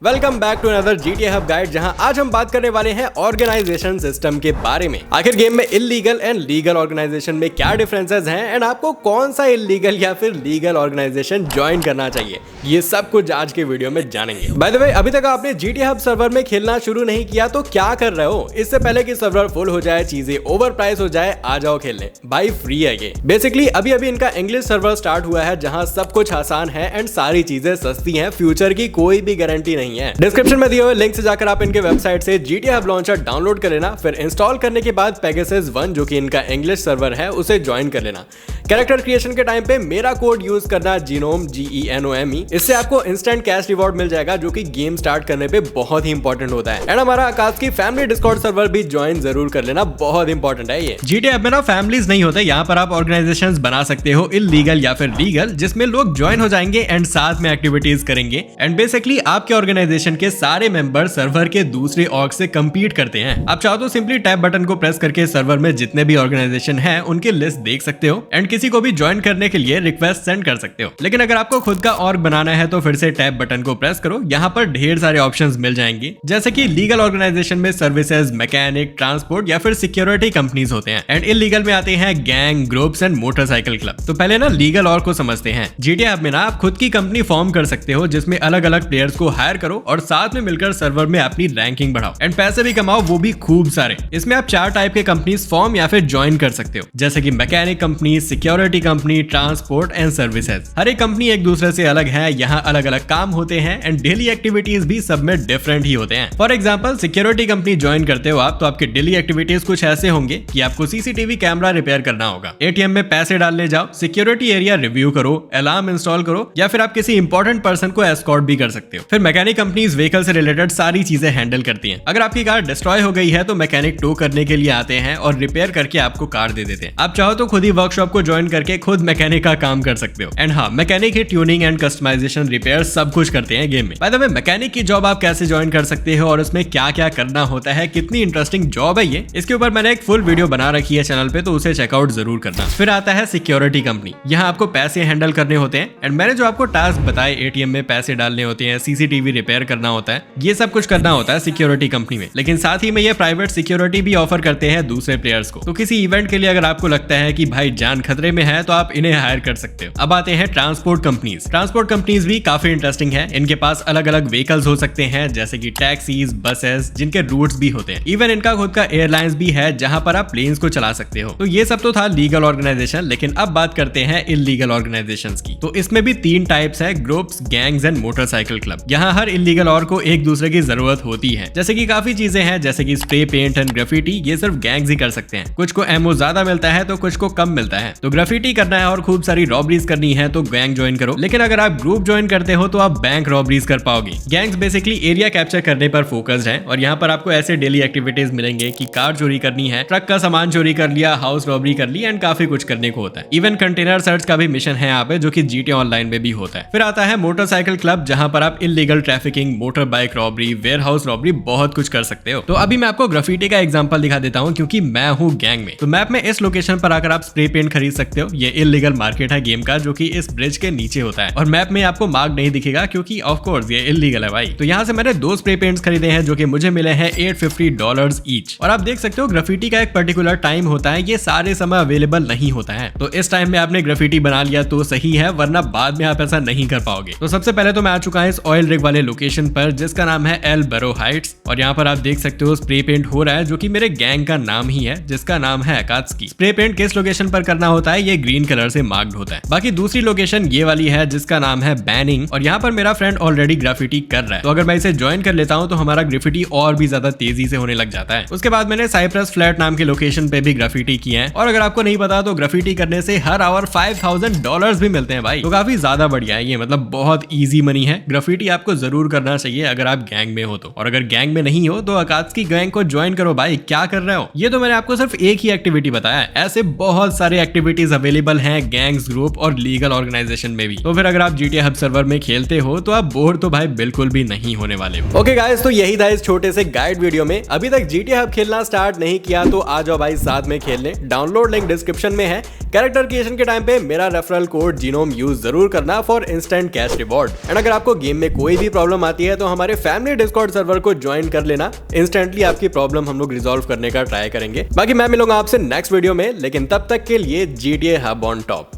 Welcome back to another GTA hub guide, जहां आज हम बात करने वाले हैं ऑर्गेनाइजेशन सिस्टम के बारे में। आखिर गेम में इल्लीगल एंड लीगल ऑर्गेनाइजेशन में क्या डिफरेंसेस हैं एंड आपको कौन सा इल्लीगल या फिर लीगल ऑर्गेनाइजेशन ज्वाइन करना चाहिए, ये सब कुछ आज के वीडियो में जानेंगे। बाय द वे, अभी तक आपने GTA हब सर्वर में खेलना शुरू नहीं किया तो क्या कर रहे हो? इससे पहले कि सर्वर फुल हो जाए, चीजें ओवर प्राइस हो जाए, आ जाओ खेलने। भाई फ्री है ये। बेसिकली अभी इनका इंग्लिश सर्वर स्टार्ट हुआ है, जहां सब कुछ आसान है एंड सारी चीजें सस्ती हैं। फ्यूचर की कोई भी गारंटी नहीं है। डिस्क्रिप्शन में दिए हुए लिंक से जाकर आप इनके वेबसाइट से GTA हब लॉन्चर डाउनलोड कर लेना। फिर इंस्टॉल करने के बाद पेगासस 1 जो कि इनका इंग्लिश सर्वर है उसे ज्वाइन कर लेना। कैरेक्टर क्रिएशन के टाइम पे मेरा कोड यूज करना, जीनोम GENOME। इससे आपको इंस्टेंट कैश रिवॉर्ड मिल जाएगा जो कि गेम स्टार्ट करने पे बहुत ही इंपॉर्टेंट होता है। एंड हमारा आकाश की फैमिली डिस्कॉर्ड सर्वर भी ज्वाइन जरूर कर लेना, बहुत इंपॉर्टेंट है ये। GTA हब में ना फैमिलीज नहीं होते, यहाँ पर आप ऑर्गेनाइजेशंस बना सकते हो, इल्लीगल या फिर लीगल, जिसमें लोग ज्वाइन हो जाएंगे एंड साथ में एक्टिविटीज करेंगे। एंड बेसिकली आपके ऑर्गेनाइजेशन के सारे मेंबर सर्वर के दूसरे ऑर्ग से कंपीट करते हैं। आप चाहो तो सिंपली टैब बटन को प्रेस करके सर्वर में जितने भी ऑर्गेनाइजेशन हैं उनकी लिस्ट देख सकते हो एंड किसी को भी ज्वाइन करने के लिए रिक्वेस्ट सेंड कर सकते हो। लेकिन अगर आपको खुद का ऑर्ग बनाना है तो फिर से टैब बटन को प्रेस करो। यहाँ पर ढेर सारे ऑप्शंस मिल जाएंगे, जैसे कि लीगल ऑर्गेनाइजेशन में सर्विसेज, मैकेनिक, ट्रांसपोर्ट या फिर सिक्योरिटी कंपनीज होते हैं। एंड इलीगल में आते हैं gang, groups and motorcycle club. तो पहले ना लीगल ऑर्ग को समझते हैं। GTA हब में ना आप खुद की कंपनी फॉर्म कर सकते हो, जिसमें अलग अलग प्लेयर्स को हायर करो और साथ में मिलकर सर्वर में अपनी रैंकिंग बढ़ाओ एंड पैसे भी कमाओ, वो भी खूब सारे। इसमें आप 4 टाइप के कंपनीज फॉर्म या फिर ज्वाइन कर सकते हो, जैसे कि mechanic company, security company, transport and services. हर एक कंपनी एक दूसरे से अलग है, यहाँ अलग अलग काम होते हैं एंड डेली एक्टिविटीज भी सब में डिफरेंट ही होते हैं। For example, security company join करते हो आप तो आपके डेली एक्टिविटीज कुछ ऐसे होंगे कि आपको CCTV कैमरा रिपेयर करना होगा, ATM में पैसे डालने जाओ, सिक्योरिटी एरिया रिव्यू करो, अलार्म इंस्टॉल करो या फिर आप किसी इंपॉर्टेंट पर्सन को एस्कॉर्ट भी कर सकते हो। फिर मैकेनिक कंपनीज व्हीकल से रिलेटेड सारी चीजें हैंडल करती हैं। अगर आपकी कार डिस्ट्रॉय हो गई है तो मैकेनिक टो करने के लिए आते हैं और रिपेयर करके आपको कार दे देते हैं। आप चाहो तो खुद ही वर्कशॉप को ज्वाइन करके खुद मैकेनिक का काम कर सकते हो। एंड हाँ, मैकेनिक ही ट्यूनिंग एंड कस्टमाइजेशन, रिपेयर सब कुछ करते हैं गेम में। बाय द वे, मैकेनिक की जॉब आप कैसे ज्वाइन कर सकते हो और उसमें क्या क्या करना होता है, कितनी इंटरेस्टिंग जॉब है ये, इसके ऊपर मैंने एक फुल वीडियो बना रखी है चैनल पे, तो उसे चेकआउट जरूर करना। फिर आता है सिक्योरिटी कंपनी। यहाँ आपको पैसे हैंडल करने होते हैं एंड मैंने जो आपको टास्क बताए, ATM में पैसे डालने होते हैं, CCTV रिपेयर करना होता है, ये सब कुछ करना होता है सिक्योरिटी कंपनी में। लेकिन साथ ही में ये प्राइवेट सिक्योरिटी भी ऑफर करते हैं दूसरे प्लेयर्स को। तो किसी इवेंट के लिए अगर आपको लगता है कि भाई जान खतरे में है तो आप इन्हें हायर कर सकते हो। अब आते हैं ट्रांसपोर्ट कंपनीज। ट्रांसपोर्ट कंपनीज भी काफी इंटरेस्टिंग है। इनके पास अलग अलग व्हीकल्स हो सकते हैं, जैसे कि टैक्सीज, बसेस, जिनके रूट्स भी होते हैं। इवन इनका खुद का एयरलाइंस भी है, जहां पर आप प्लेन्स को चला सकते हो। तो ये सब तो था लीगल ऑर्गेनाइजेशन, लेकिन अब बात करते हैं इल्लीगल ऑर्गेनाइजेशंस की। तो इसमें भी 3 टाइप्स है, groups, gangs and motorcycle club. यहाँ हर इल्लीगल ऑर्ग को एक दूसरे की जरूरत होती है, जैसे कि काफी चीजें हैं, जैसे कि स्प्रे पेंट एंड ग्राफिटी, ये सिर्फ गैंग्स ही कर सकते हैं। कुछ को एमओ ज्यादा मिलता है तो कुछ को कम मिलता है। तो ग्राफिटी करना है और खूब सारी रॉबरीज करनी है तो गैंग ज्वाइन करो। लेकिन अगर आप ग्रुप ज्वाइन करते हो तो आप बैंक रॉबरीज कर पाओगे। गैंग्स बेसिकली एरिया कैप्चर करने पर फोकस्ड है और यहाँ पर आपको ऐसे डेली एक्टिविटीज मिलेंगे कि कार चोरी करनी है, ट्रक का सामान चोरी कर लिया, हाउस रॉबरी कर ली एंड काफी कुछ करने को होता है। इवन कंटेनर सर्च का भी मिशन है यहाँ पे, जो कि GTA ऑनलाइन में भी होता है। फिर आता है मोटरसाइकिल क्लब, जहाँ पर आप illegal trafficking, motor bike robbery, warehouse robbery, बहुत कुछ कर सकते हो। तो अभी मैं आपको ग्राफिटी का एग्जांपल दिखा देता हूँ, क्योंकि मैं हूँ गैंग में। तो मैप में इस लोकेशन पर आकर आप स्प्रे पेंट खरीद सकते हो। ये इल्लीगल मार्केट है गेम का, जो कि इस ब्रिज के नीचे होता है और मैप में आपको मार्क नहीं दिखेगा क्योंकि ऑफ कोर्स ये इल्लीगल है भाई। तो यहाँ से मैंने 2 स्प्रे पेंट्स खरीदे हैं, जो कि मुझे मिले हैं $850 ईच। और आप देख सकते हो ग्राफिटी का एक पर्टिकुलर टाइम होता है, ये सारे समय अवेलेबल नहीं होता है। तो इस टाइम में आपने ग्राफिटी बना लिया तो सही है, वरना बाद में आप ऐसा नहीं कर पाओगे। तो सबसे पहले तो मैं आ चुका है इस ऑयल रिग वाले लोकेशन पर, जिसका नाम है एल बरो हाइट्स। और यहाँ पर आप देख सकते हो स्प्रे पेंट हो रहा है, जो कि मेरे गैंग का नाम ही है, जिसका नाम है अकात्सुकी। स्प्रे पेंट किस लोकेशन पर करना होता है, ये ग्रीन कलर से मार्क्ड होता है। बाकी दूसरी लोकेशन ये वाली है, जिसका नाम है बैनिंग। और यहाँ पर मेरा फ्रेंड ऑलरेडी ग्राफिटी कर रहा है, तो अगर मैं इसे ज्वाइन कर लेता हूँ तो हमारा ग्राफिटी और भी ज्यादा तेजी से होने लग जाता है। उसके बाद मैंने साइप्रस फ्लैट नाम के लोकेशन पे भी ग्राफिटी किया है। और अगर आपको नहीं पता तो ग्राफिटी करने से हर आवर $5000 भी मिलते हैं भाई। तो काफी ज्यादा बढ़िया है ये, मतलब बहुत इजी मनी है। ग्राफिटी आपको जरूर करना चाहिए अगर आप गैंग में हो तो। और अगर गैंग में नहीं हो तो अकात्सुकी गैंग को ज्वाइन करो भाई, क्या कर रहे हो? ये तो मैंने आपको सिर्फ एक ही एक्टिविटी बताया है, ऐसे बहुत सारे एक्टिविटीज अवेलेबल हैं गैंग्स, ग्रुप और लीगल ऑर्गेनाइजेशन में भी। तो फिर अगर आप GTA हब सर्वर में खेलते हो तो आप बोर तो भाई बिल्कुल भी नहीं होने वाले। ओके गाइस, तो यही था इस छोटे से गाइड वीडियो में। अभी तक GTA हब खेलना स्टार्ट नहीं किया तो आ जाओ भाई साथ में खेलने। डाउनलोड लिंक डिस्क्रिप्शन में है। कैरेक्टर क्रिएशन के टाइम पे मेरा रेफरल कोड जीनोम यूज जरूर करना for instant cash reward. And अगर आपको गेम में कोई भी प्रॉब्लम प्रॉब्लम आती है तो हमारे फैमिली डिस्कॉर्ड सर्वर को ज्वाइन कर लेना, इंस्टेंटली आपकी प्रॉब्लम हम लोग रिजॉल्व करने का ट्राई करेंगे। बाकी मैं मिलूंगा आपसे नेक्स्ट वीडियो में, लेकिन तब तक के लिए GTA हब ऑन टॉप।